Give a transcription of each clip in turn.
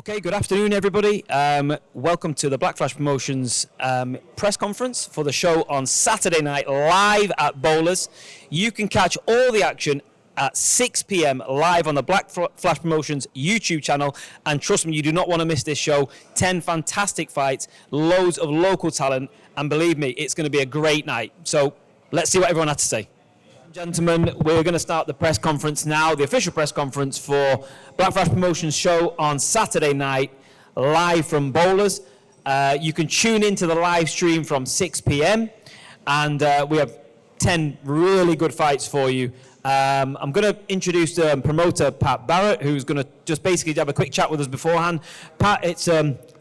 Okay, good afternoon, everybody. Welcome to the Black Flash Promotions press conference for the show on Saturday night, live at Bowlers. You can catch all the action at 6 p.m. live on the Black Flash Promotions YouTube channel. And trust me, you do not want to miss this show. 10 fantastic fights, loads of local talent, and believe me, it's going to be a great night. So let's see what everyone had to say. Gentlemen, we're going to start the press conference now, the official press conference for Black Flash Promotions show on Saturday night, live from Bowlers. You can tune into the live stream from 6 p.m. and we have 10 really good fights for you. I'm going to introduce promoter Pat Barrett, who's going to just basically have a quick chat with us beforehand. Pat, it's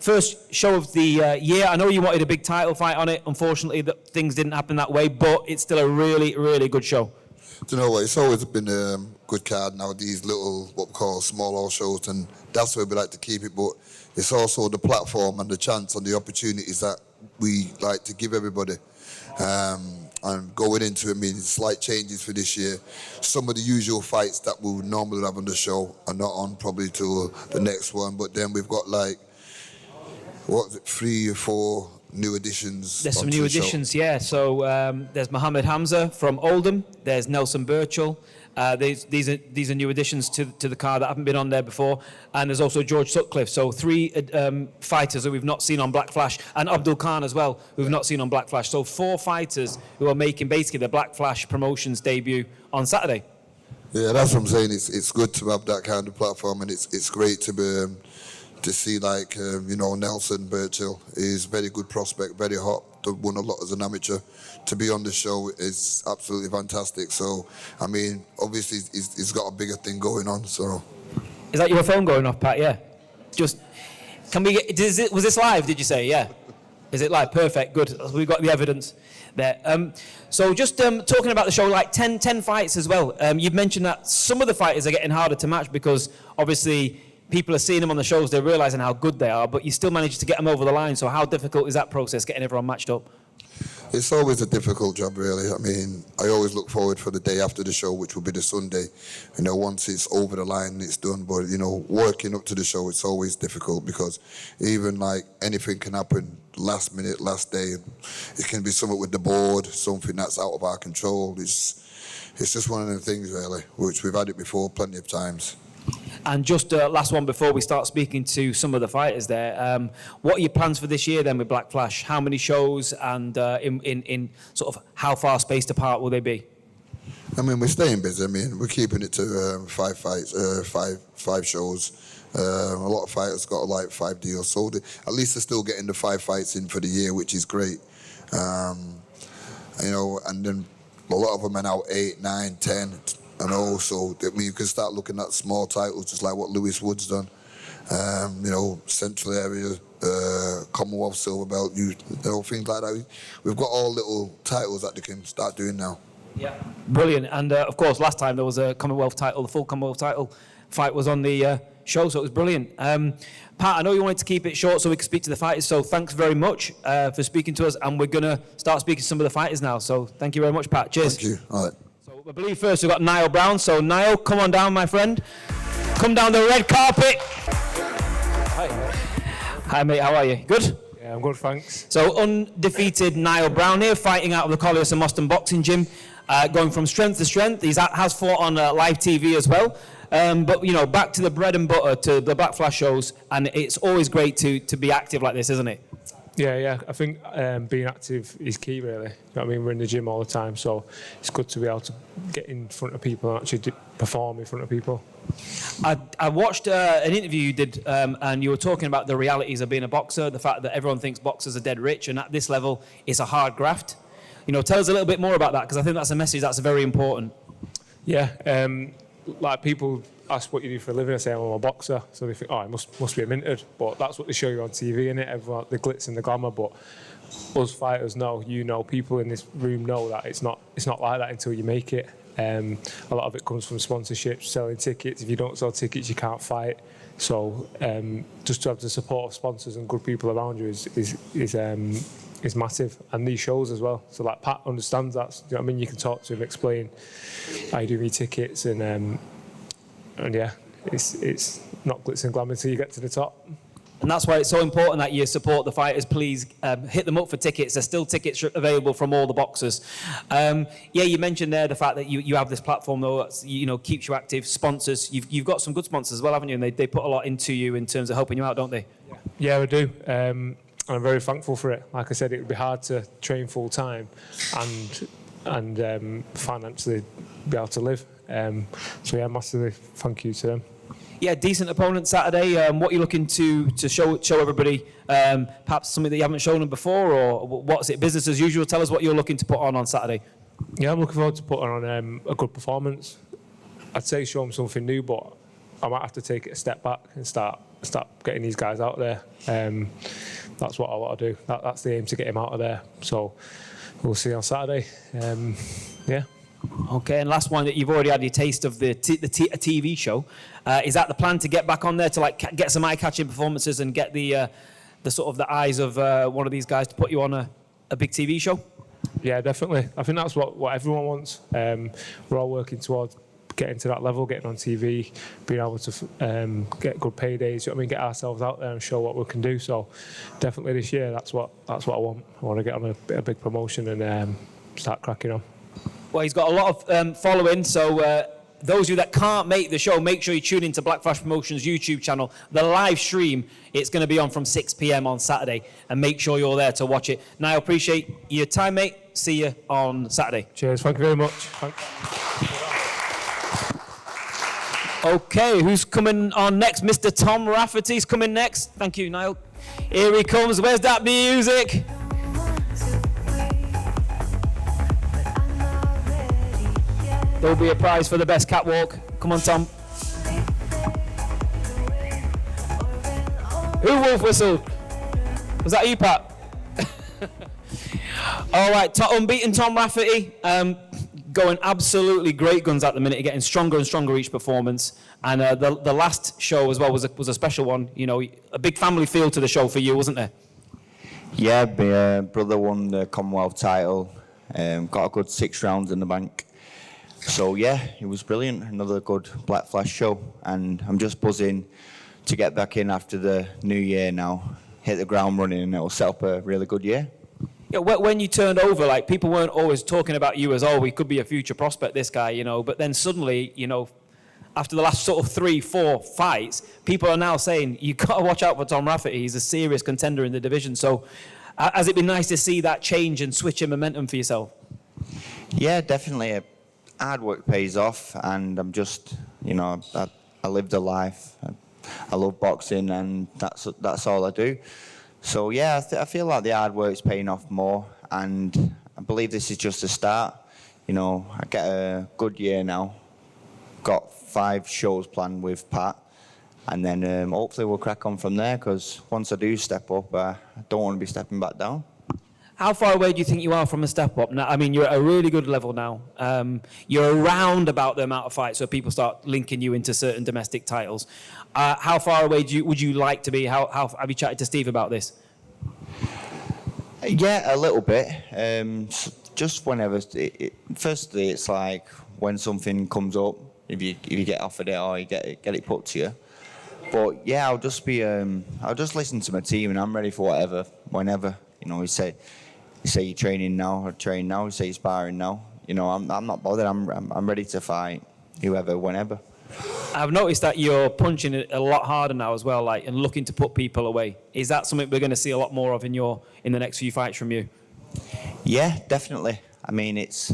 first show of the year. I know you wanted a big title fight on it. Unfortunately, things didn't happen that way, but it's still a really, really good show. Do you know what? It's always been a good card now, these little, what we call small hall shows, and that's where we like to keep it. But it's also the platform and the chance and the opportunities that we like to give everybody. And going into it means slight changes for this year. Some of the usual fights that we would normally have on the show are not on probably till the next one. But then we've got like, 3 or 4 new additions. There's some new additions, yeah. So there's Mohammed Hamza from Oldham. There's Nelson Birchall. These are new additions to the card that haven't been on there before. And there's also George Sutcliffe. So 3 fighters that we've not seen on Black Flash, and Abdul Khan as well, who we've not seen on Black Flash. So 4 fighters who are making basically the Black Flash Promotions debut on Saturday. Yeah, that's what I'm saying. It's good to have that kind of platform, and it's great to be. To see Nelson Birchall is very good prospect, very hot, won a lot as an amateur. To be on the show is absolutely fantastic. So, I mean, obviously he's got a bigger thing going on. So, is that your phone going off, Pat? Yeah. Just can we get? Was this live? Did you say? Yeah. Is it live? Perfect. Good. We've got the evidence there. So just talking about the show, like 10 fights as well. You've mentioned that some of the fighters are getting harder to match because obviously people are seeing them on the shows, they're realising how good they are, but you still manage to get them over the line. So how difficult is that process, getting everyone matched up? It's always a difficult job, really. I mean, I always look forward for the day after the show, which will be the Sunday. Once it's over the line, it's done. But, working up to the show, it's always difficult because even like anything can happen last minute, last day. It can be something with the board, something that's out of our control. It's just one of the things, really, which we've had it before plenty of times. And just last one before we start speaking to some of the fighters there. What are your plans for this year then with Black Flash? How many shows and in sort of how far spaced apart will they be? I mean, we're staying busy. I mean, we're keeping it to 5 fights, 5 shows. A lot of fighters got like 5 deals, so at least they're still getting the 5 fights in for the year, which is great. And then a lot of them are now 8, 9, 10. And also, you can start looking at small titles, just like what Lewis Wood's done. Central area, Commonwealth silver belt, things like that. We've got all little titles that they can start doing now. Yeah, brilliant. And of course, last time there was a Commonwealth title, the full Commonwealth title fight was on the show, so it was brilliant. Pat, I know you wanted to keep it short so we could speak to the fighters, so thanks very much for speaking to us, and we're going to start speaking to some of the fighters now. So thank you very much, Pat. Cheers. Thank you. All right. I believe first we've got Niall Brown. So Niall, come on down, my friend. Come down the red carpet. Hi. Hi, mate. How are you? Good? Yeah, I'm good, thanks. So undefeated Niall Brown here, fighting out of the Colliers and Moston Boxing Gym, going from strength to strength. He has fought on live TV as well. But, back to the bread and butter, to the Black Flash shows, and it's always great to be active like this, isn't it? Yeah. I think being active is key, really. You know what I mean? We're in the gym all the time, so it's good to be able to get in front of people and actually perform in front of people. I watched an interview you did, and you were talking about the realities of being a boxer, the fact that everyone thinks boxers are dead rich, and at this level, it's a hard graft. Tell us a little bit more about that, because I think that's a message that's very important. Yeah, like people ask what you do for a living, I say I'm a boxer, so they think, it must be a minted, but that's what they show you on TV, innit? Everyone, the glitz and the glamour, but us fighters know, people in this room know that it's not like that until you make it. A lot of it comes from sponsorships, selling tickets. If you don't sell tickets, you can't fight. So just to have the support of sponsors and good people around you is massive. And these shows as well. So like Pat understands that. You can talk to him, explain how you do your tickets, and yeah, it's not glitz and glamour until you get to the top. And that's why it's so important that you support the fighters. Please hit them up for tickets. There's still tickets available from all the boxers. Yeah, you mentioned there the fact that you have this platform, though, that's, keeps you active. Sponsors, you've got some good sponsors as well, haven't you? And they put a lot into you in terms of helping you out, don't they? Yeah, we do. And I'm very thankful for it. Like I said, it would be hard to train full time and financially be able to live. So yeah, massively thank you to them. Yeah, decent opponent Saturday. What are you looking to show everybody? Perhaps something that you haven't shown them before, or what's it? Business as usual. Tell us what you're looking to put on Saturday. Yeah, I'm looking forward to putting on a good performance. I'd say show them something new, but I might have to take it a step back and start getting these guys out there. That's what I want to do. That's the aim, to get him out of there. So we'll see on Saturday. Yeah. Okay, and last one, that you've already had your taste of a TV show. Is that the plan, to get back on there to get some eye-catching performances and get the sort of the eyes of one of these guys to put you on a big TV show? Yeah, definitely. I think that's what everyone wants. We're all working towards getting to that level, getting on TV, being able to get good paydays. You know what I mean? Get ourselves out there and show what we can do. So definitely this year, that's what I want. I want to get on a big promotion and start cracking on. Well, he's got a lot of following, so those of you that can't make the show, make sure you tune into Black Flash Promotions' YouTube channel. The live stream, it's going to be on from 6 p.m. on Saturday, and make sure you're there to watch it. Now, I appreciate your time, mate. See you on Saturday. Cheers. Thank you very much. Okay, who's coming on next? Mr. Tom Rafferty's coming next. Thank you, Niall. Here he comes. Where's that music? There'll be a prize for the best catwalk. Come on, Tom. Who wolf whistled? Was that you, Pat? All right, unbeaten Tom Rafferty. Going absolutely great guns at the minute, getting stronger and stronger each performance. And the last show as well was a special one. A big family feel to the show for you, wasn't there? Yeah, my brother won the Commonwealth title, got a good 6 rounds in the bank. So yeah, it was brilliant. Another good Black Flash show, and I'm just buzzing to get back in after the new year now, hit the ground running, and it'll set up a really good year. Yeah, when you turned over, people weren't always talking about you as, he could be a future prospect, this guy, but then suddenly, after the last sort of 3-4 fights, people are now saying, you've got to watch out for Tom Rafferty. He's a serious contender in the division. So has it been nice to see that change and switch in momentum for yourself? Yeah, definitely. Hard work pays off, and I'm just, I lived a life. I love boxing, and that's all I do. So yeah, I feel like the hard work's paying off more, and I believe this is just a start. I get a good year now. Got 5 shows planned with Pat, and then hopefully we'll crack on from there, because once I do step up, I don't want to be stepping back down. How far away do you think you are from a step up? Now, I mean, you're at a really good level now. You're around about the amount of fights, so people start linking you into certain domestic titles. How far away would you like to be? How have you chatted to Steve about this? Yeah, a little bit. Just whenever. Firstly, it's like when something comes up, if you get offered it or you get it put to you. But yeah, I'll just listen to my team, and I'm ready for whatever, whenever. You say you're training now, I train now. You say you're sparring now. I'm not bothered. I'm ready to fight whoever, whenever. I've noticed that you're punching it a lot harder now as well, and looking to put people away. Is that something we're going to see a lot more of in the next few fights from you? Yeah, definitely. I mean, it's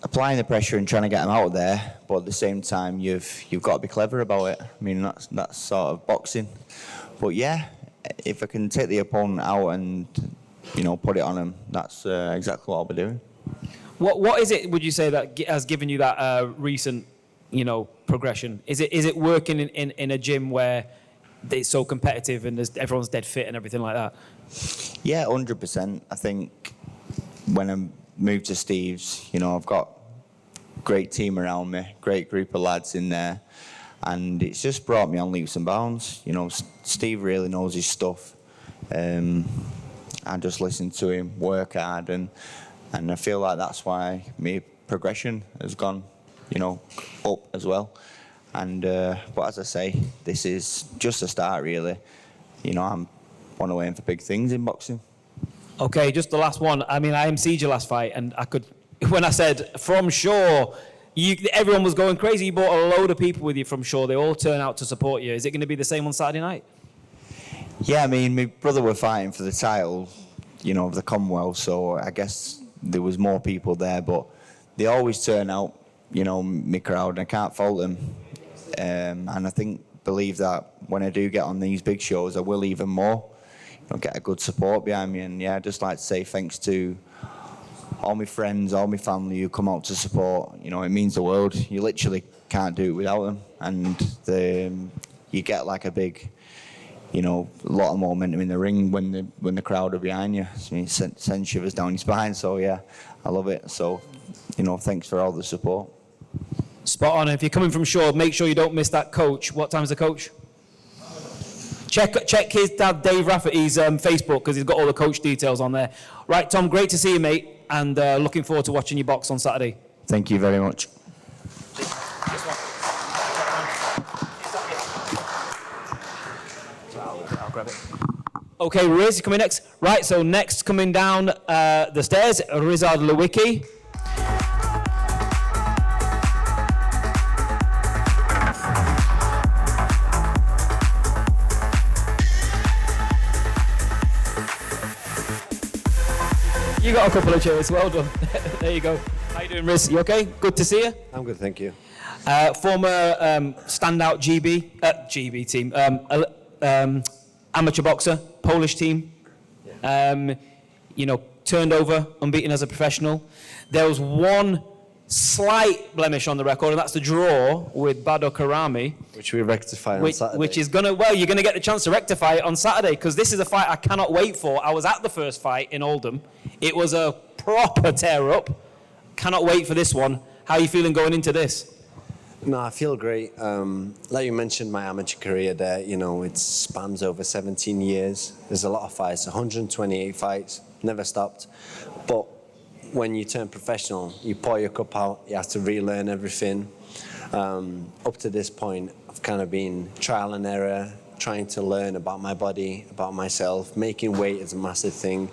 applying the pressure and trying to get them out of there, but at the same time, you've got to be clever about it. I mean, that's sort of boxing. But yeah, if I can take the opponent out and put it on them, that's exactly what I'll be doing. What is it, would you say, that has given you that recent progression? Is it working in a gym where it's so competitive and everyone's dead fit and everything like that? Yeah, 100%. I think when I moved to Steve's, I've got a great team around me, great group of lads in there, and it's just brought me on leaps and bounds. Steve really knows his stuff. I just listen to him, work hard, and I feel like that's why my progression has gone, up as well. And but as I say, this is just a start, really. You know, I'm on the way in for big things in boxing. Okay, just the last one. I mean, I emceed your last fight, and I could, when I said from Shaw, everyone was going crazy. You brought a load of people with you from Shaw. They all turn out to support you. Is it going to be the same on Saturday night? Yeah, I mean, my brother were fighting for the title, you know, of the Commonwealth, so I guess there was more people there, but they always turn out, you know, my crowd, and I can't fault them. And I believe that when I do get on these big shows, I will even more, you know, get a good support behind me. And yeah, I'd just like to say thanks to all my friends, all my family who come out to support. You know, it means the world. You literally can't do it without them. And you get like a big, you know, a lot of momentum in the ring when the crowd are behind you. I mean, it sends shivers down your spine. So yeah, I love it. So, you know, thanks for all the support. Spot on. If you're coming from Shaw, make sure you don't miss that coach. What time is the coach? Check his dad, Dave Rafferty's Facebook, because he's got all the coach details on there. Right, Tom, great to see you, mate, and looking forward to watching you box on Saturday. Thank you very much. I'll grab it. Okay, Riz, you coming next? Right, so next coming down the stairs, Rizard Lewicki. You got a couple of cheers, well done. There you go. How you doing, Riz? You okay? Good to see you. I'm good, thank you. Former standout GB team, amateur boxer, Polish team. You know, turned over, unbeaten as a professional. There was one slight blemish on the record, and that's the draw with Bado Karami. Which we rectified on Saturday. Which is you're gonna get the chance to rectify it on Saturday, because this is a fight I cannot wait for. I was at the first fight in Oldham. It was a proper tear up. Cannot wait for this one. How are you feeling going into this? No, I feel great. Like you mentioned, my amateur career there, you know, it spans over 17 years. There's a lot of fights, 128 fights, never stopped. But when you turn professional, you pour your cup out, you have to relearn everything. Up to this point, I've kind of been trial and error, trying to learn about my body, about myself. Making weight is a massive thing.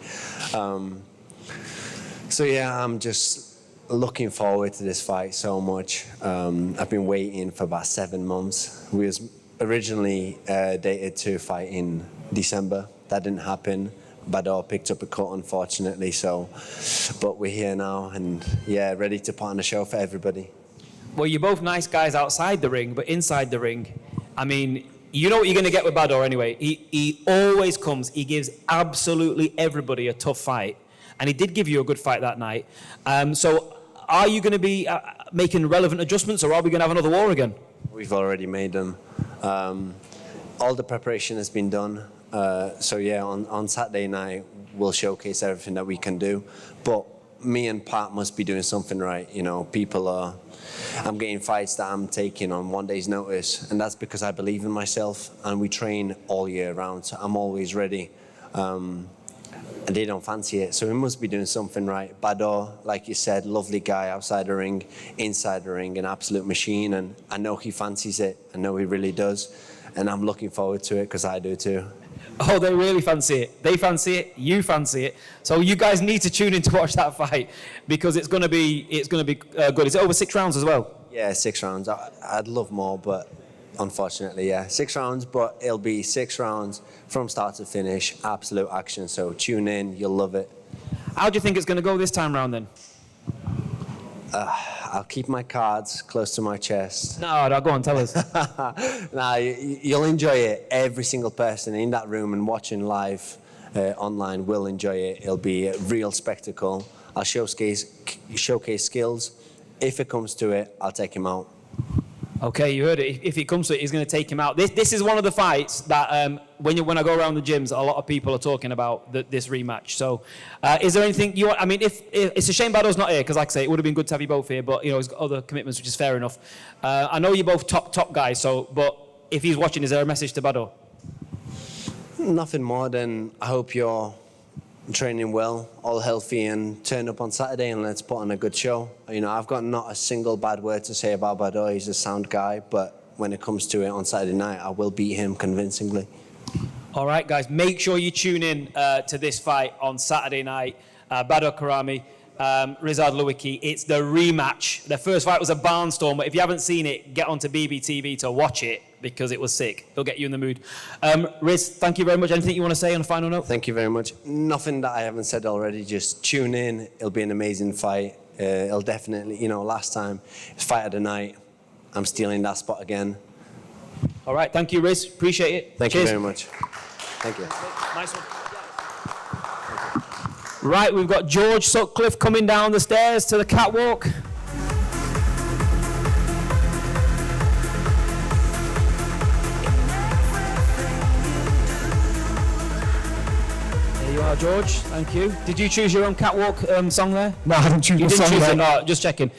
So yeah, I'm just looking forward to this fight so much. I've been waiting for about 7 months. We was originally dated to fight in December. That didn't happen. Bado picked up a cut, unfortunately. But we're here now, and yeah, ready to put on a show for everybody. Well, you're both nice guys outside the ring, but inside the ring, I mean, you know what you're going to get with Bado anyway. He always comes. He gives absolutely everybody a tough fight, and he did give you a good fight that night. So are you going to be making relevant adjustments, or are we going to have another war again? We've already made them. All the preparation has been done. So yeah, on Saturday night, we'll showcase everything that we can do. But me and Pat must be doing something right. You know, I'm getting fights that I'm taking on 1 day's notice, and that's because I believe in myself, and we train all year round, so I'm always ready. And they don't fancy it, so we must be doing something right. Bado, like you said, lovely guy outside the ring, inside the ring, an absolute machine, and I know he fancies it. I know he really does, and I'm looking forward to it because I do too. Oh, they really fancy it. They fancy it. You fancy it. So you guys need to tune in to watch that fight, because it's going to be good. Is it over 6 rounds as well? Yeah, 6 rounds. I'd love more, but unfortunately, yeah, 6 rounds. But it'll be 6 rounds from start to finish, absolute action. So tune in, you'll love it. How do you think it's going to go this time round then? I'll keep my cards close to my chest. No, go on, tell us. Nah, you'll enjoy it. Every single person in that room and watching live online will enjoy it. It'll be a real spectacle. I'll showcase skills. If it comes to it, I'll take him out. Okay, you heard it. If it comes to it, he's going to take him out. This is one of the fights that when I go around the gyms, a lot of people are talking about this rematch. So, is there anything you want? I mean, if it's a shame Bado's not here, because like I say, it would have been good to have you both here. But you know, he's got other commitments, which is fair enough. I know you're both top guys. So, but if he's watching, is there a message to Bado? Nothing more than I hope you're training well, all healthy, and turn up on Saturday and let's put on a good show. You know, I've got not a single bad word to say about Bado. He's a sound guy, but when it comes to it on Saturday night, I will beat him convincingly. All right, guys, make sure you tune in to this fight on Saturday night. Badr Karami, Rizad Lewicki. It's the rematch. The first fight was a barnstorm, but if you haven't seen it, get onto BBTV to watch it because it was sick. It'll get you in the mood. Riz, thank you very much. Anything you want to say on a final note? Thank you very much. Nothing that I haven't said already. Just tune in. It'll be an amazing fight. It'll definitely, last time it was fight of the night. I'm stealing that spot again. All right, thank you, Riz. Appreciate it. Thank Cheers. you very much. Thank you. Nice one. Right, we've got George Sutcliffe coming down the stairs to the catwalk. There you are, George. Thank you. Did you choose your own catwalk song there? No, I didn't choose You my didn't song choose it? there. No, just checking.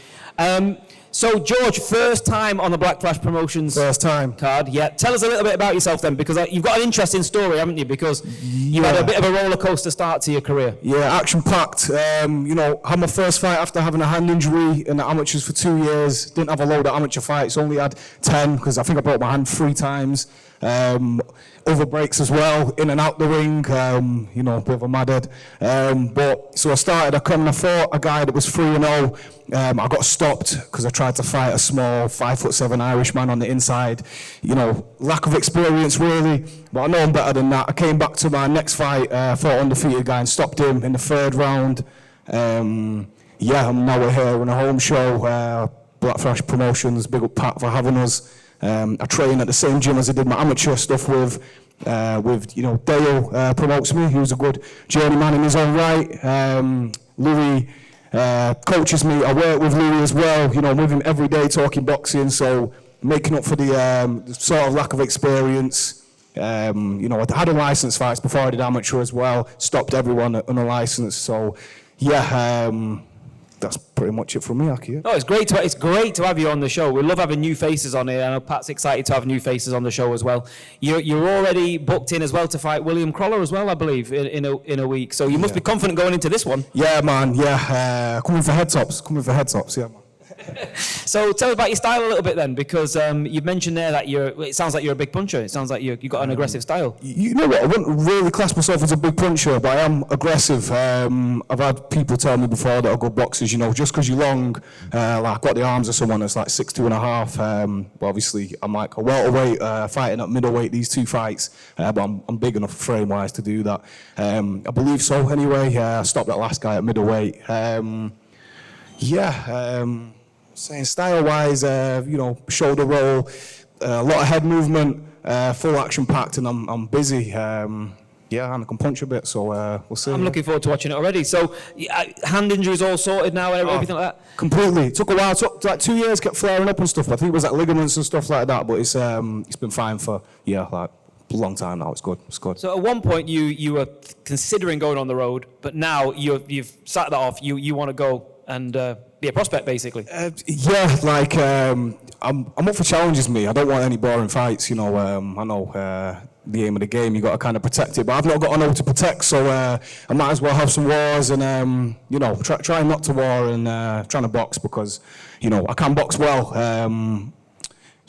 So, George, first time on the Black Flash Promotions First time. card. Yeah. Tell us a little bit about yourself then, because you've got an interesting story, haven't you? Because you had a bit of a roller coaster start to your career. Yeah, action-packed. Had my first fight after having a hand injury in the amateurs for 2 years. Didn't have a load of amateur fights, only had 10, because I think I broke my hand 3 times. Other breaks as well, in and out the ring, a bit of a madhead. So I fought a guy that was 3-0. I got stopped because I tried to fight a small 5'7" Irish man on the inside. Lack of experience really, but I know I'm better than that. I came back to my next fight, fought an undefeated guy and stopped him in the 3rd round. And now we're here on a home show, Black Flash Promotions, big up Pat for having us. I train at the same gym as I did my amateur stuff with Dale promotes me. He was a good journeyman in his own right. Louis coaches me. I work with Louis as well, with him every day talking boxing, so making up for the sort of lack of experience. I had a license fights before I did amateur as well, stopped everyone on a license, so that's pretty much it from me, Aky. No, it's great to have you on the show. We love having new faces on here. I know Pat's excited to have new faces on the show as well. You're already booked in as well to fight William Crawler as well, I believe, in a week. So you must be confident going into this one. Yeah, man. Yeah, coming for head tops. Yeah, man. So tell us about your style a little bit then, because you mentioned there that it sounds like you're a big puncher. It sounds like you've got an aggressive style. You know what? I wouldn't really class myself as a big puncher, but I am aggressive. I've had people tell me before that are good boxers, just because you're long, I've got the arms of someone that's like 6'2.5". But obviously, I'm like a welterweight, fighting at middleweight these 2 fights. But I'm big enough frame-wise to do that. I believe so. Anyway, I stopped that last guy at middleweight. Saying style-wise, shoulder roll, a lot of head movement, full action-packed, and I'm busy. And I can punch a bit, so we'll see. I'm looking forward to watching it already. So hand injuries all sorted now and everything like that? Completely. It took a while. It took like 2 years, kept flaring up and stuff. I think it was like ligaments and stuff like that, but it's been fine for, a long time now. It's good. So at one point you were considering going on the road, but now you've sat that off. You want to go and be a prospect, basically. I'm up for challenges, me. I don't want any boring fights, I know the aim of the game, you got to kind of protect it, but I've not got enough to protect, so I might as well have some wars and, try not to war and trying to box because, I can box well.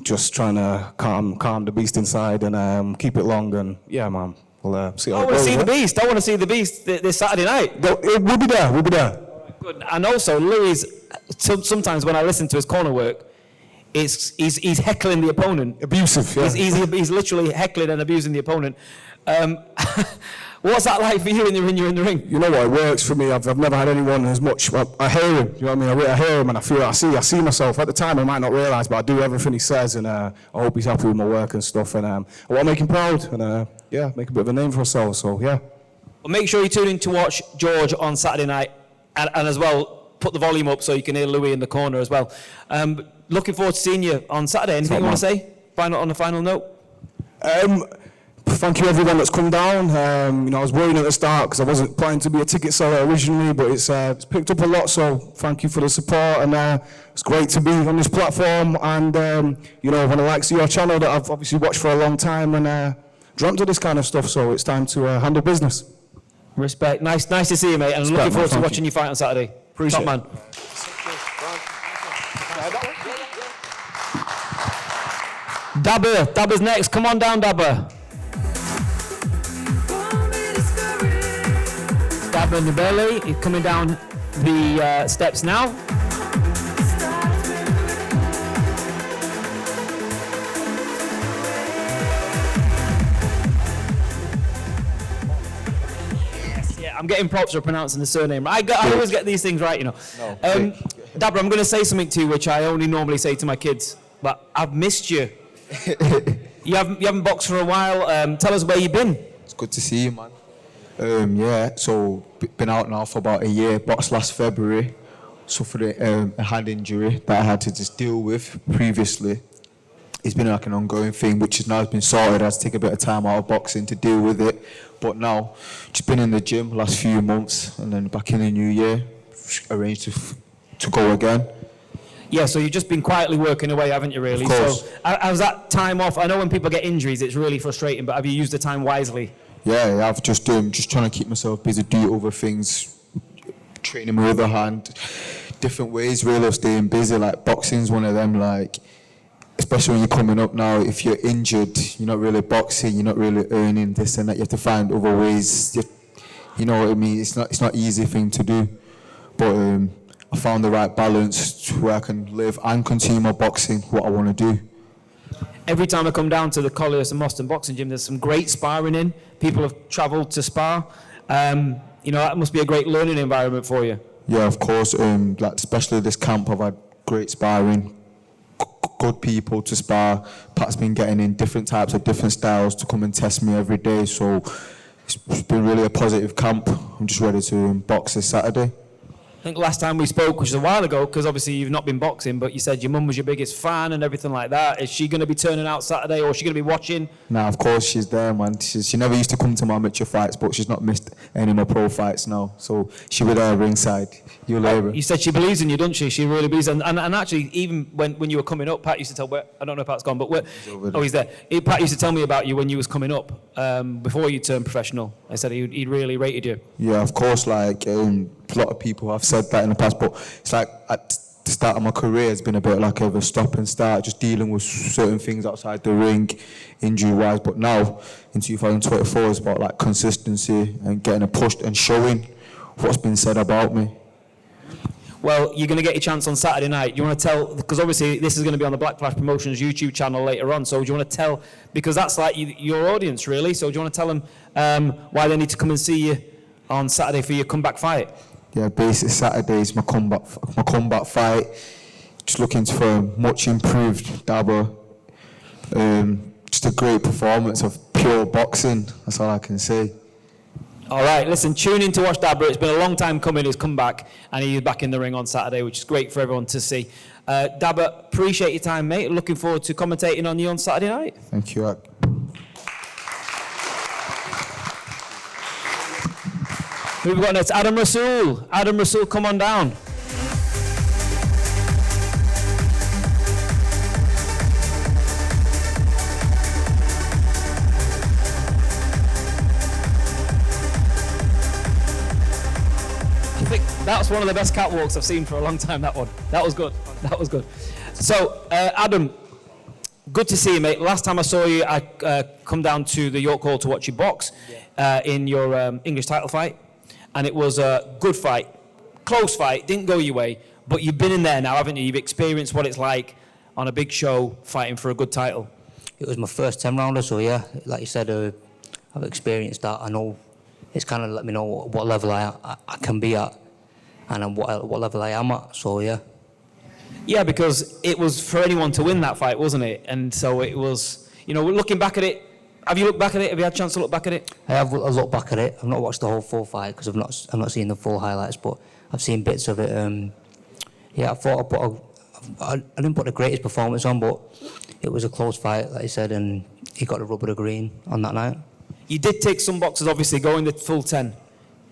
Just trying to calm the beast inside and keep it long and, man, we'll see how it goes. I want to see the beast. I want to see the beast this Saturday night. We'll be there. Good. And also, Louis, sometimes when I listen to his corner work, he's heckling the opponent. Abusive, yeah. He's literally heckling and abusing the opponent. What's that like for you when you're in the ring? You know what, it works for me. I've never had anyone as much. I hear him, you know what I mean? I hear him and I see myself. At the time, I might not realise, but I do everything he says, and I hope he's happy with my work and stuff. And I want to make him proud and make a bit of a name for ourselves. So yeah. Well, make sure you tune in to watch George on Saturday night, and as well put the volume up so you can hear Louis in the corner as well. Looking forward to seeing you on Saturday. Anything you want to say? On a final note. Thank you everyone that's come down. I was worried at the start because I wasn't planning to be a ticket seller originally, but it's picked up a lot, so thank you for the support, and it's great to be on this platform, and when I like to see your channel that I've obviously watched for a long time and dreamt of this kind of stuff, so it's time to handle business. Respect. Nice to see you, mate, and I'm looking forward to watching you fight on Saturday. Appreciate Top it. Man. Dabber's next. Come on down, Dabber. Dabber Nibeli is coming down the steps now. I'm getting props for pronouncing the surname right. I always get these things right, you know. Dabra, I'm going to say something to you which I only normally say to my kids, but I've missed you. You haven't boxed for a while. Tell us where you've been. It's good to see you, man. So been out now for about a year. Boxed last February. Suffered a hand injury that I had to just deal with previously. It's been like an ongoing thing, which has now been sorted. I had to take a bit of time out of boxing to deal with it. But now, just been in the gym last few months, and then back in the new year, arranged to go again. Yeah, so you've just been quietly working away, haven't you, really? Of course. So, how's that time off? I know when people get injuries, it's really frustrating, but have you used the time wisely? Yeah, I've just trying to keep myself busy, do other things, training my other hand, different ways, really, of staying busy. Like, boxing's one of them, like, especially when you're coming up now, if you're injured, you're not really boxing, you're not really earning this and that, you have to find other ways. You know what I mean? It's not an easy thing to do. But I found the right balance to where I can live and continue my boxing, what I want to do. Every time I come down to the Colliers and Moston Boxing Gym, there's some great sparring in. People have travelled to spar. You know, that must be a great learning environment for you. Yeah, of course. Like especially this camp, I've had great sparring. Good people to spar. Pat's been getting in different types of different styles to come and test me every day. So it's been really a positive camp. I'm just ready to box this Saturday. I think last time we spoke, which was a while ago, because obviously you've not been boxing, but you said your mum was your biggest fan and everything like that. Is she going to be turning out Saturday, or is she going to be watching? Nah, of course she's there, man. She never used to come to my amateur fights, but she's not missed any of my pro fights now. So she'll be there ringside. You'll hear her. You said she believes in you, doesn't she? She really believes. And actually, even when you were coming up, Pat used to tell. I don't know if Pat's gone, but he's there. Pat used to tell me about you when you was coming up before you turned professional. I said he'd really rated you. Yeah, of course. Like a lot of people have said that in the past, but it's like at the start of my career, it's been a bit like of a stop and start, just dealing with certain things outside the ring, injury-wise. But now, in 2024, it's about like consistency and getting a push and showing what's been said about me. Well, you're going to get your chance on Saturday night. You want to tell, because obviously this is going to be on the Black Flash Promotions YouTube channel later on, so do you want to tell, because that's like your audience really, so do you want to tell them why they need to come and see you on Saturday for your comeback fight? Yeah, basically Saturday is my comeback fight. Just looking for a much improved Dabber. Just a great performance of pure boxing, that's all I can say. All right, listen, tune in to watch Dabber. It's been a long time coming. He's come back, and he's back in the ring on Saturday, which is great for everyone to see. Dabber, appreciate your time, mate. Looking forward to commentating on you on Saturday night. Thank you, Ak. Who have we got next? Adam Rasool. Adam Rasool, come on down. That's one of the best catwalks I've seen for a long time, that one. That was good. That was good. So, Adam, good to see you, mate. Last time I saw you, I come down to the York Hall to watch you box in your English title fight. And it was a good fight. Close fight, didn't go your way. But you've been in there now, haven't you? You've experienced what it's like on a big show fighting for a good title. It was my first 10-rounder, so yeah, like you said, I've experienced that. I know it's kind of let me know what level I can be at. And what level I am at, so yeah. Yeah, because it was for anyone to win that fight, wasn't it? And so it was, you know, looking back at it, have you looked back at it? Have you had a chance to look back at it? I have looked back at it. I've not watched the whole full fight because I've not seen the full highlights, but I've seen bits of it. Yeah, I thought I didn't put the greatest performance on, but it was a close fight, like you said, and he got the rub of the green on that night. You did take some boxes, obviously, going the full 10,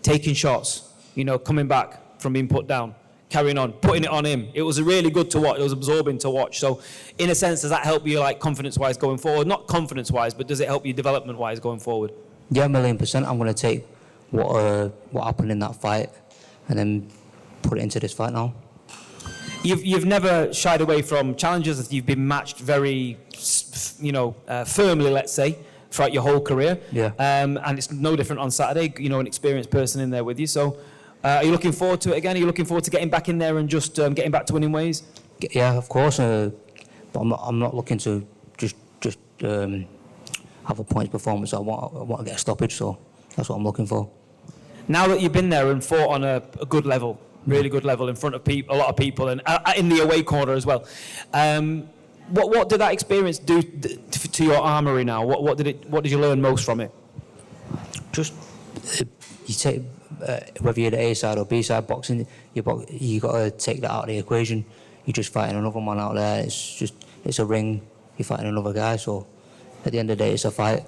taking shots, you know, coming back from being put down, carrying on, putting it on him. It was really good to watch. It was absorbing to watch. So, in a sense, does that help you, like, confidence-wise going forward? Not confidence-wise, but does it help you development-wise going forward? Yeah, 1,000,000%. I'm going to take what happened in that fight and then put it into this fight now. You've never shied away from challenges. You've been matched very, firmly, let's say, throughout your whole career. Yeah. And it's no different on Saturday. An experienced person in there with you. So, are you looking forward to it again? Are you looking forward to getting back in there and just getting back to winning ways? Yeah, of course. But I'm not looking to just have a points performance. I want to get a stoppage. So that's what I'm looking for. Now that you've been there and fought on a good level, really good level in front of a lot of people, and in the away corner as well, what did that experience do to your armoury now? What did you learn most from it? Just you take whether you're the A side or B side boxing, you got to take that out of the equation. You're just fighting another man out there. It's a ring. You're fighting another guy. So at the end of the day, it's a fight.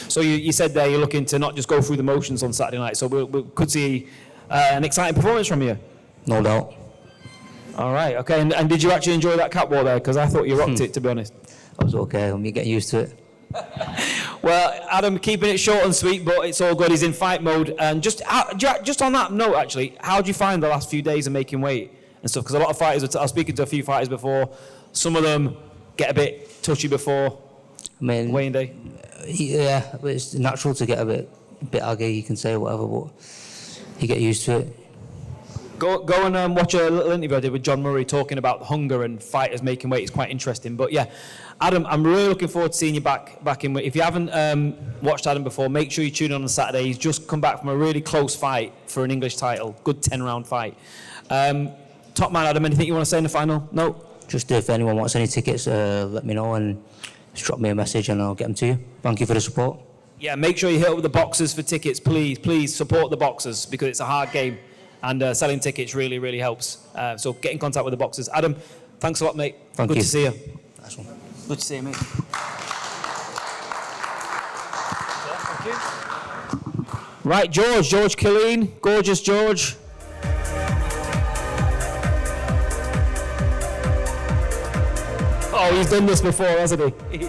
So you said there you're looking to not just go through the motions on Saturday night. So we could see an exciting performance from you. No doubt. All right. Okay. And did you actually enjoy that catwalk there? Because I thought you rocked it, to be honest. I was okay. I'm getting used to it. Well, Adam, keeping it short and sweet, but it's all good. He's in fight mode. And just on that note, actually, how do you find the last few days of making weight and stuff? Because a lot of fighters, I was speaking to a few fighters before, some of them get a bit touchy before weighing day. Yeah, but it's natural to get a bit aggy, you can say whatever, but you get used to it. Go and watch a little interview I did with John Murray talking about hunger and fighters making weight. It's quite interesting. But yeah, Adam, I'm really looking forward to seeing you back in weight. If you haven't watched Adam before, make sure you tune in on Saturday. He's just come back from a really close fight for an English title. Good 10-round fight. Top man, Adam, anything you want to say in the final? No? Just if anyone wants any tickets, let me know and just drop me a message and I'll get them to you. Thank you for the support. Yeah, make sure you hit up with the boxers for tickets, please. Please support the boxers because it's a hard game. And selling tickets really, really helps. So get in contact with the boxers. Adam, thanks a lot, mate. Thank you. Good to see you. Nice one. Good to see you, mate. Thank you. Right, George Killeen. Gorgeous George. Oh, he's done this before, hasn't he?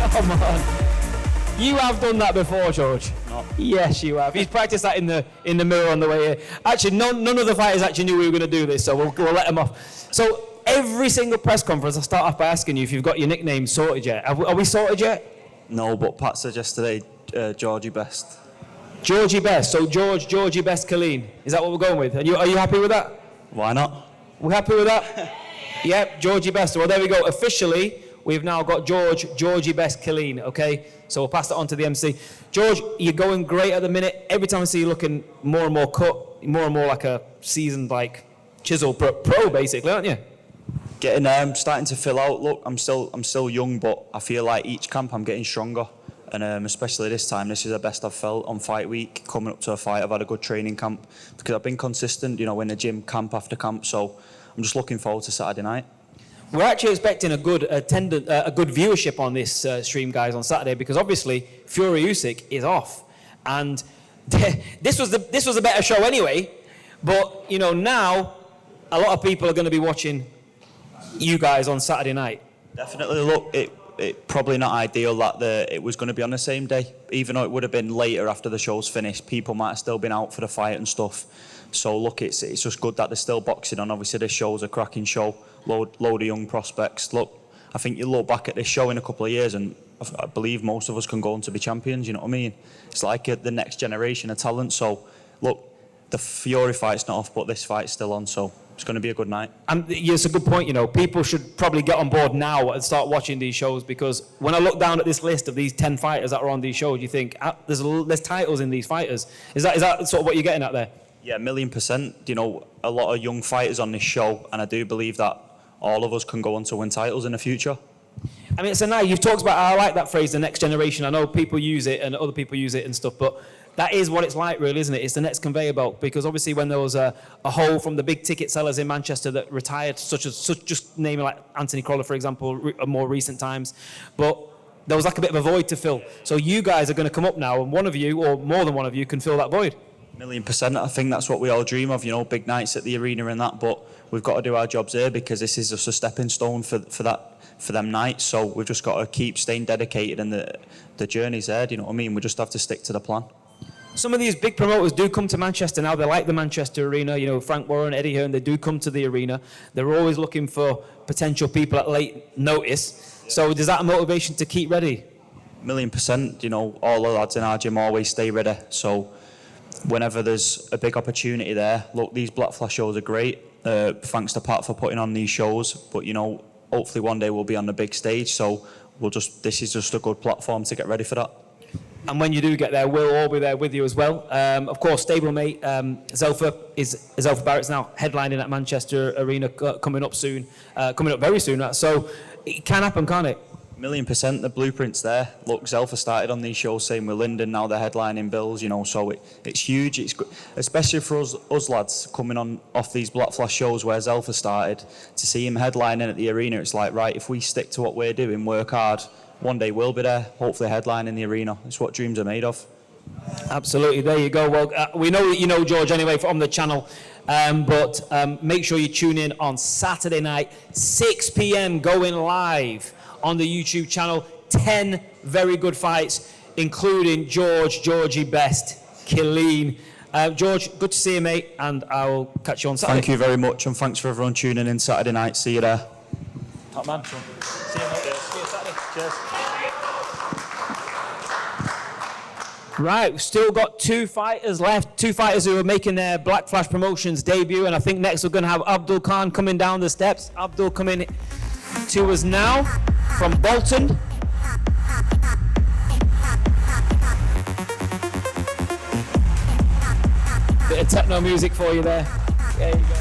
Come on. You have done that before, George. No. Yes, you have. He's practiced that in the mirror on the way here. Actually, none of the fighters actually knew we were going to do this, so we'll let them off. So every single press conference, I start off by asking you if you've got your nickname sorted yet. Are we sorted yet? No, but Pat said yesterday, Georgie Best. Georgie Best. So Georgie Best Killeen. Is that what we're going with? Are you happy with that? Why not? We're happy with that? Yep, Georgie Best. Well, there we go. Officially, we've now got Georgie Best Killeen, okay? So we'll pass that on to the MC. George, you're going great at the minute. Every time I see you looking more and more cut, more and more like a seasoned, chisel pro, basically, aren't you? Getting starting to fill out. Look, I'm still young, but I feel like each camp I'm getting stronger. And especially this time, this is the best I've felt on fight week. Coming up to a fight, I've had a good training camp because I've been consistent, in the gym, camp after camp. So I'm just looking forward to Saturday night. We're actually expecting a good viewership on this stream, guys, on Saturday because obviously Fury Usyk is off, and this was a better show anyway. But now a lot of people are going to be watching you guys on Saturday night. Definitely. Look, it probably not ideal that it was going to be on the same day, even though it would have been later after the show's finished. People might have still been out for the fight and stuff. So look, it's just good that there's still boxing on. Obviously, this show's a cracking show. Load of young prospects. Look, I think you look back at this show in a couple of years and I believe most of us can go on to be champions, you know what I mean? It's like the next generation of talent. So, look, the Fury fight's not off, but this fight's still on, so it's going to be a good night. And it's a good point, People should probably get on board now and start watching these shows because when I look down at this list of these 10 fighters that are on these shows, you think, there's titles in these fighters. Is that sort of what you're getting at there? Yeah, 1,000,000%. A lot of young fighters on this show, and I do believe that all of us can go on to win titles in the future. I mean, so now you've talked about, I like that phrase, the next generation. I know people use it and other people use it and stuff, but that is what it's like, really, isn't it? It's the next conveyor belt because obviously when there was a hole from the big ticket sellers in Manchester that retired, such just naming like Anthony Crawler, for example, more recent times, but there was like a bit of a void to fill. So you guys are going to come up now, and one of you, or more than one of you, can fill that void. 1,000,000%. I think that's what we all dream of, big nights at the arena and that, but we've got to do our jobs here because this is just a stepping stone for them nights. So we've just got to keep staying dedicated and the journey's there, you know what I mean? We just have to stick to the plan. Some of these big promoters do come to Manchester now. They like the Manchester arena. You know, Frank Warren, Eddie Hearn, they do come to the arena. They're always looking for potential people at late notice. So is that a motivation to keep ready? 1,000,000%. You know, all the lads in our gym always stay ready. So whenever there's a big opportunity there, look, these Black Flash shows are great. Thanks to Pat for putting on these shows. But, you know, hopefully one day we'll be on the big stage. So this is just a good platform to get ready for that. And when you do get there, we'll all be there with you as well. Of course, stablemate Zelfa Barrett's now headlining at Manchester Arena coming up soon, coming up very soon. So it can happen, can't it? 1,000,000%. The blueprint's there. Look, Zelfa started on these shows, same with Linden. Now they're headlining bills, you know. So it's huge. It's especially for us lads coming on off these Black Flash shows where Zelfa started. To see him headlining at the arena, it's like, right, if we stick to what we're doing, work hard, one day we'll be there, hopefully headlining the arena. It's what dreams are made of. Absolutely. There you go. Well, we know that you know George anyway from the channel, but make sure you tune in on Saturday night, 6 p.m. going live on the YouTube channel. 10 very good fights, including Georgie Best, Killeen. George, good to see you, mate, and I'll catch you on Saturday. Thank you very much, and thanks for everyone tuning in Saturday night. See you there. Top man. See you, mate. See you Saturday. Cheers. Right, we've still got two fighters left, two fighters who are making their Black Flash Promotions debut, and I think next we're going to have Abdul Khan coming down the steps. Abdul coming to us now from Bolton. Bit of techno music for you there. There you go.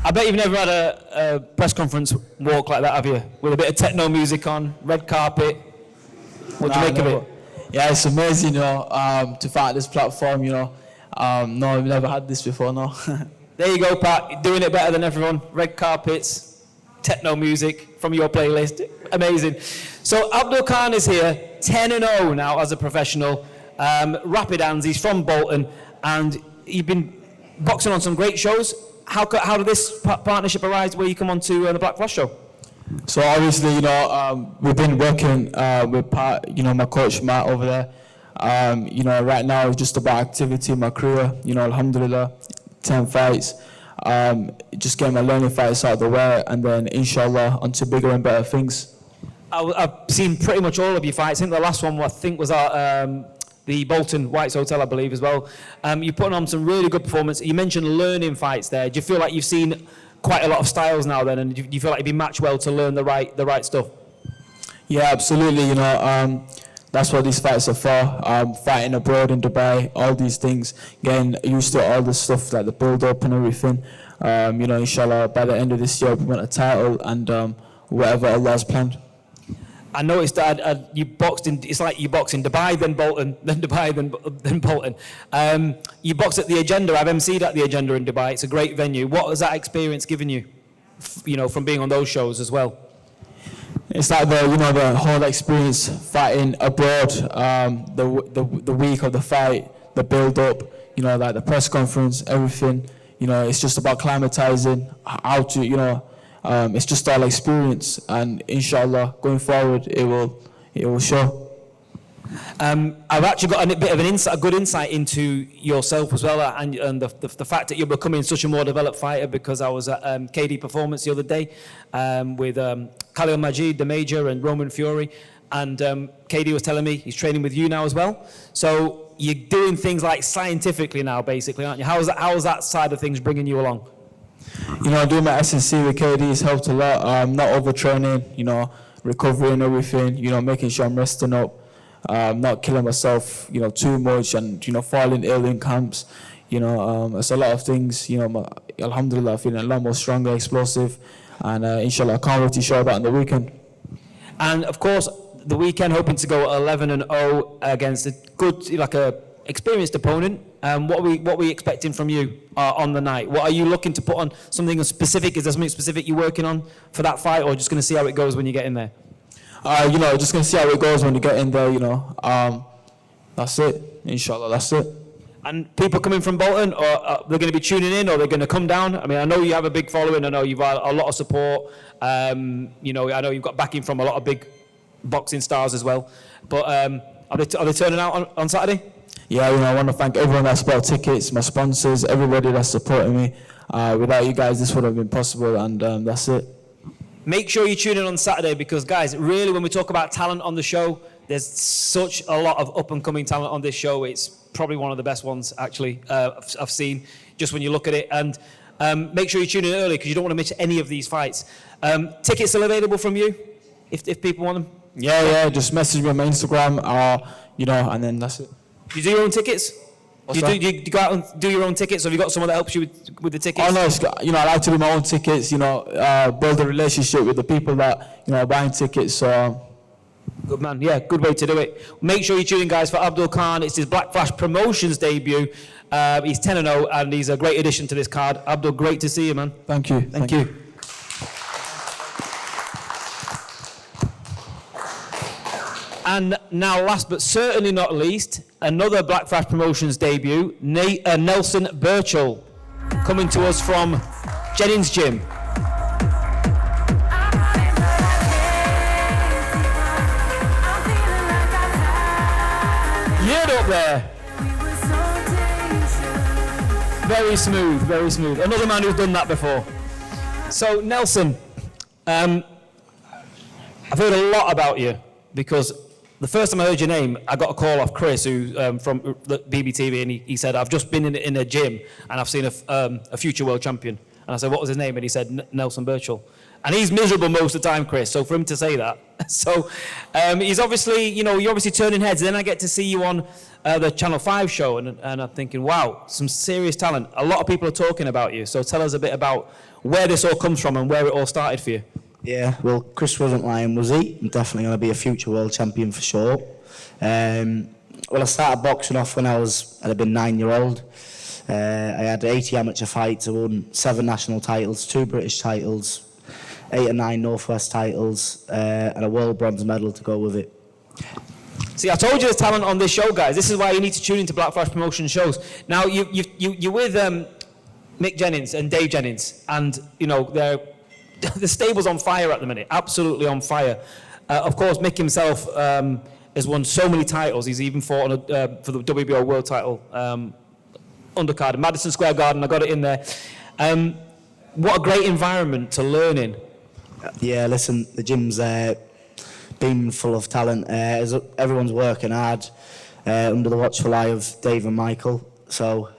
I bet you've never had a press conference walk like that, have you? With a bit of techno music on, red carpet. What do you make of it? Yeah, it's amazing, you know, to fight this platform, you know. No, I've never had this before, no. There you go, Pat. You're doing it better than everyone. Red carpets, techno music from your playlist. Amazing. So Abdul Khan is here, 10-0 now as a professional. Rapid hands, he's from Bolton, and you've been boxing on some great shows. How did this partnership arise where you come on to the Black Flash show? So obviously, you know, we've been working with Pat, you know, my coach Matt over there. You know, right now it's just about activity in my career. You know, alhamdulillah, 10 fights. Just getting my learning fights out of the way, and then inshallah onto bigger and better things. I've seen pretty much all of your fights. I think the last one was at the Bolton White's Hotel, I believe, as well. You're putting on some really good performance. You mentioned learning fights there. Do you feel like you've seen quite a lot of styles now then, and do you feel like you've been matched well to learn the right stuff? Yeah, absolutely. You know, that's what these fights are for. Fighting abroad in Dubai, all these things, getting used to all the stuff, like the build-up and everything. You know, inshallah, by the end of this year, we want a title and whatever Allah's planned. I noticed that you boxed in. It's like you box in Dubai, then Bolton, then Dubai, then Bolton. You boxed at the Agenda. I've emceed at the Agenda in Dubai. It's a great venue. What has that experience given you? You know, from being on those shows as well. It's like the whole experience fighting abroad. The week of the fight, the build up. You know, like the press conference, everything. You know, it's just about climatizing. How to it's just all experience, and inshallah, going forward, it will show. I've actually got a bit of a good insight into yourself as well, and the fact that you're becoming such a more developed fighter, because I was at KD Performance the other day with Khalil Majid, the Major, and Roman Fury, and KD was telling me he's training with you now as well. So you're doing things like scientifically now, basically, aren't you? How's that side of things bringing you along? You know, doing my S&C with KD has helped a lot. Not overtraining, you know, recovery and everything, you know, making sure I'm resting up, not killing myself, you know, too much, and, you know, falling ill in camps. You know, it's a lot of things, you know, alhamdulillah, feeling a lot more stronger, explosive, and inshallah, I can't wait to show that on the weekend. And of course, the weekend, hoping to go 11-0 against a good, like a experienced opponent. What are we expecting from you on the night? What are you looking to put on? Something specific? Is there something specific you're working on for that fight, or just going to see how it goes when you get in there? You know, just going to see how it goes when you get in there, you know. That's it. Inshallah, that's it. And people coming from Bolton, or they're going to be tuning in, or they're going to come down. I mean, I know you have a big following. I know you've had a lot of support. I know you've got backing from a lot of big boxing stars as well. But are they turning out on Saturday? Yeah, I want to thank everyone that's bought tickets, my sponsors, everybody that's supporting me. Without you guys, this would have been possible, and that's it. Make sure you tune in on Saturday because, guys, really, when we talk about talent on the show, there's such a lot of up-and-coming talent on this show. It's probably one of the best ones, actually, I've seen, just when you look at it. And make sure you tune in early because you don't want to miss any of these fights. Tickets still available from you if people want them? Yeah, just message me on my Instagram, and then that's it. You do your own tickets? Do you go out and do your own tickets, or have you got someone that helps you with the tickets? Oh no, I like to do my own tickets. Build a relationship with the people that are buying tickets. So. Good man, yeah, good way to do it. Make sure you tune in, guys, for Abdul Khan. It's his Black Flash Promotions debut. He's 10-0, and he's a great addition to this card. Abdul, great to see you, man. Thank you. Thank you. And now, last but certainly not least, another Black Flash Promotions debut, Nelson Birchall, coming to us from Jennings Gym. Geared up there. Very smooth, very smooth. Another man who's done that before. So, Nelson, I've heard a lot about you because the first time I heard your name, I got a call off Chris, who from the BBTV, and he said, I've just been in a gym and I've seen a future world champion. And I said, what was his name? And he said, Nelson Birchall. And he's miserable most of the time, Chris, so for him to say that. So he's obviously, you're obviously turning heads. Then I get to see you on the Channel 5 show, and I'm thinking, wow, some serious talent. A lot of people are talking about you. So tell us a bit about where this all comes from and where it all started for you. Yeah, well, Chris wasn't lying, was he? I'm definitely going to be a future world champion for sure. Well, I started boxing off when I'd been 9-year-old. I had 80 amateur fights. I won 7 national titles, 2 British titles, 8 or 9 Northwest titles, and a world bronze medal to go with it. See, I told you there's talent on this show, guys. This is why you need to tune into Black Flash Promotion shows. Now, you're with Mick Jennings and Dave Jennings, and, the stable's on fire at the minute, absolutely on fire. Of course, Mick himself has won so many titles. He's even fought for the WBO world title undercard in Madison Square Garden. I got it in there. What a great environment to learn in. Yeah, listen, the gym's been full of talent. Everyone's working hard under the watchful eye of Dave and Michael. So,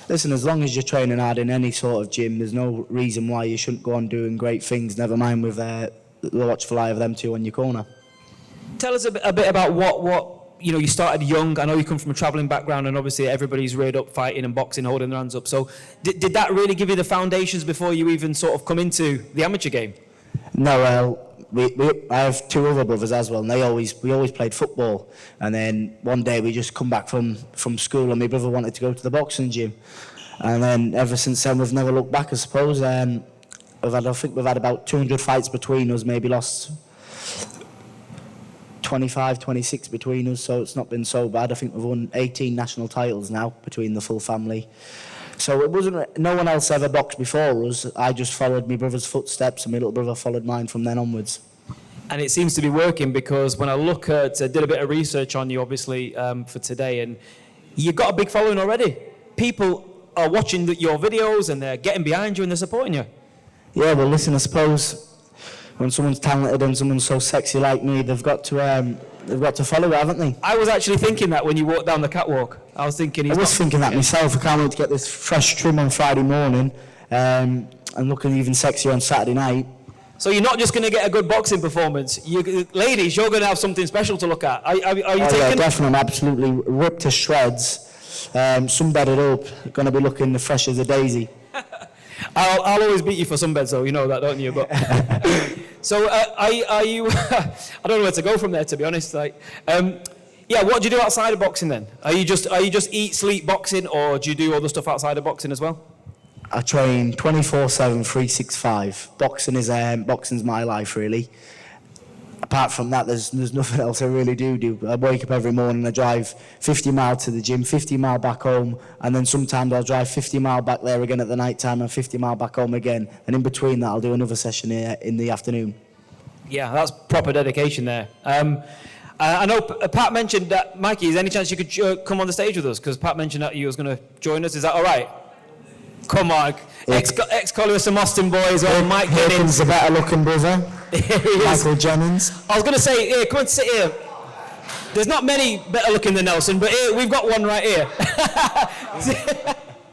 listen, as long as you're training hard in any sort of gym, there's no reason why you shouldn't go on doing great things, never mind with the watchful eye of them two on your corner. Tell us a bit about what you started young. I know you come from a travelling background, and obviously everybody's reared up fighting and boxing, holding their hands up. So did that really give you the foundations before you even sort of come into the amateur game? No, well, I have 2 other brothers as well, and we always played football. And then one day we just come back from school, and my brother wanted to go to the boxing gym. And then ever since then, we've never looked back, I suppose. I think we've had about 200 fights between us, maybe lost 25, 26 between us, so it's not been so bad. I think we've won 18 national titles now between the full family. So it wasn't, no one else ever boxed before us. I just followed my brother's footsteps, and my little brother followed mine from then onwards. And it seems to be working, because when I look at, did a bit of research on you, obviously, for today, and you've got a big following already. People are watching your videos, and they're getting behind you, and they're supporting you. Yeah, well, listen, I suppose when someone's talented and someone's so sexy like me, they've got to follow it, haven't they? I was actually thinking that when you walked down the catwalk. I was thinking thinking that myself. I can't wait to get this fresh trim on Friday morning, and looking even sexier on Saturday night. So you're not just going to get a good boxing performance. Ladies, you're going to have something special to look at. Are you taking? Yeah, definitely. I'm absolutely ripped to shreds. Sunbedded up, going to be looking fresh as a daisy. I'll always beat you for sunbeds, though. You know that, don't you? But so are you? I don't know where to go from there, to be honest. Yeah, what do you do outside of boxing then? Are you just eat, sleep boxing, or do you do other stuff outside of boxing as well? I train 24/7, 365. Boxing's my life, really. apart from that, there's nothing else I really do. I wake up every morning, I drive 50 mile to the gym, 50 mile back home, and then sometimes I'll drive 50 mile back there again at the night time and 50 mile back home again. And in between that, I'll do another session here in the afternoon. Yeah, that's proper dedication there. I know Pat mentioned that, Mikey, is there any chance you could come on the stage with us? Because Pat mentioned that you was going to join us. Is that all right? Come on. Ex-Colliers and Austin boys, Mike Here Jennings. comes the better looking brother, Michael Jennings. I was going to say, here, come and sit here. There's not many better looking than Nelson, but here, we've got one right here. Do you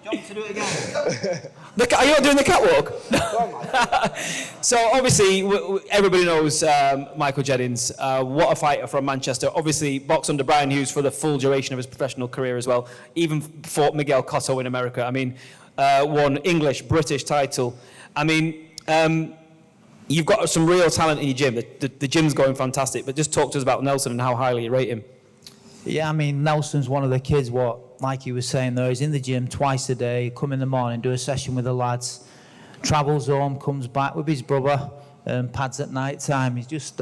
want me to do it again? Are you not doing the catwalk? So obviously, everybody knows Michael Jennings. What a fighter from Manchester. Obviously, boxed under Brian Hughes for the full duration of his professional career as well. Even fought Miguel Cotto in America. I mean, won English, British title. I mean, you've got some real talent in your gym. The gym's going fantastic. But just talk to us about Nelson and how highly you rate him. Yeah, I mean, Nelson's one of the kids, like he was saying there, he's in the gym twice a day, come in the morning, do a session with the lads, travels home, comes back with his brother, pads at night time. He's just,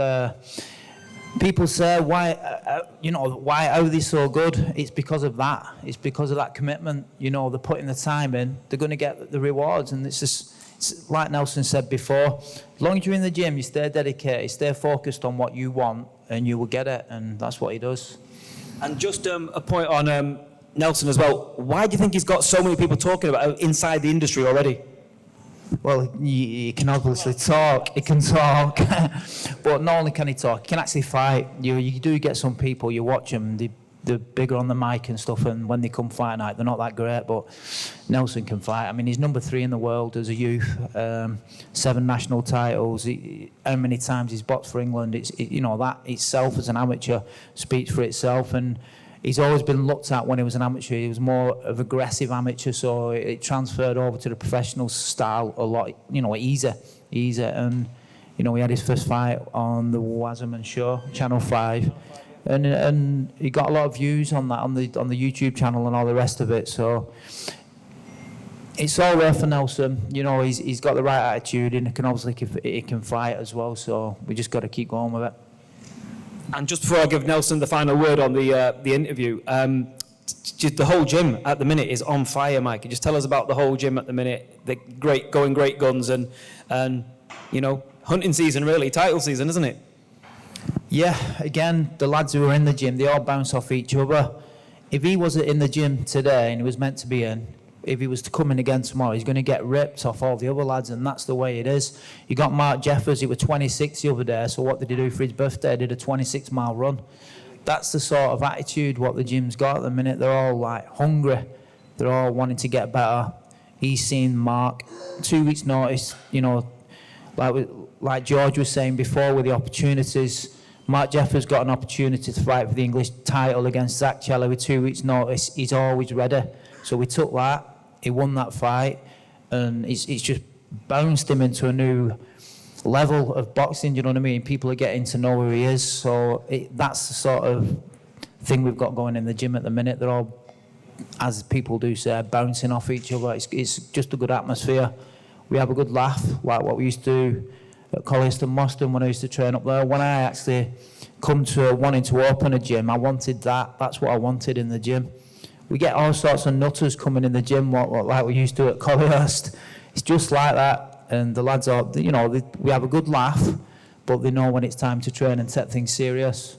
people say, why are they so good? It's because of that. It's because of that commitment. You know, they're putting the time in, they're going to get the rewards. And it's like Nelson said before, as long as you're in the gym, you stay dedicated, stay focused on what you want, and you will get it. And that's what he does. And just a point on Nelson as well. Why do you think he's got so many people talking about it inside the industry already? Well, he can obviously talk. He can talk, but not only can he talk, he can actually fight. You do get some people, you watch them, they're bigger on the mic and stuff, and when they come fight night, they're not that great. But Nelson can fight. I mean, he's number 3 in the world as a youth, 7 national titles. How many times he's boxed for England? That itself as an amateur speaks for itself. And he's always been looked at when he was an amateur. He was more of an aggressive amateur, so it transferred over to the professional style a lot, easier. And, he had his first fight on the Wasserman Show, Channel 5. And he got a lot of views on that, on the YouTube channel and all the rest of it. So it's all there for Nelson. He's got the right attitude, and he can fight as well. So we just got to keep going with it. And just before I give Nelson the final word on the interview, just the whole gym at the minute is on fire, Mike. Just tell us about the whole gym at the minute. The great guns and hunting season really, title season, isn't it? Yeah, again, the lads who are in the gym, they all bounce off each other. If he wasn't in the gym today and he was meant to be in, if he was to come in again tomorrow, he's going to get ripped off all the other lads, and that's the way it is. You got Mark Jeffers, he was 26 the other day, so what did he do for his birthday? He did a 26-mile run. That's the sort of attitude what the gym's got at the minute. They're all like hungry. They're all wanting to get better. He's seen Mark, 2 weeks notice, like George was saying before with the opportunities. Mark Jeffers got an opportunity to fight for the English title against Zach Cheller with 2 weeks notice. He's always ready. So we took that, he won that fight, and it's just bounced him into a new level of boxing, do you know what I mean? People are getting to know who he is, so that's the sort of thing we've got going in the gym at the minute. They're all, as people do say, bouncing off each other. It's just a good atmosphere. We have a good laugh, like what we used to do at Colliers and Moston when I used to train up there. When I actually come to wanting to open a gym, I wanted that. That's what I wanted in the gym. We get all sorts of nutters coming in the gym, like we used to at Colliers. It's just like that. And the lads are, we have a good laugh, but they know when it's time to train and take things serious.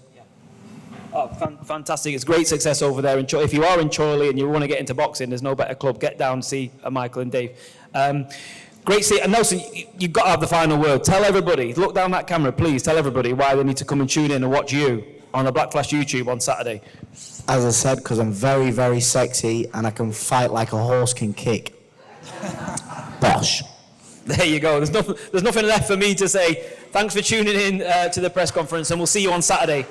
Oh, fantastic. It's great success over there. If you are in Chorley and you want to get into boxing, there's no better club. Get down, see Michael and Dave. Great see. And Nelson, you've got to have the final word. Tell everybody, look down that camera, please. Tell everybody why they need to come and tune in and watch you on the Black Flash YouTube on Saturday. As I said, because I'm very, very sexy and I can fight like a horse can kick. Bosh. There you go. There's nothing left for me to say. Thanks for tuning in to the press conference, and we'll see you on Saturday.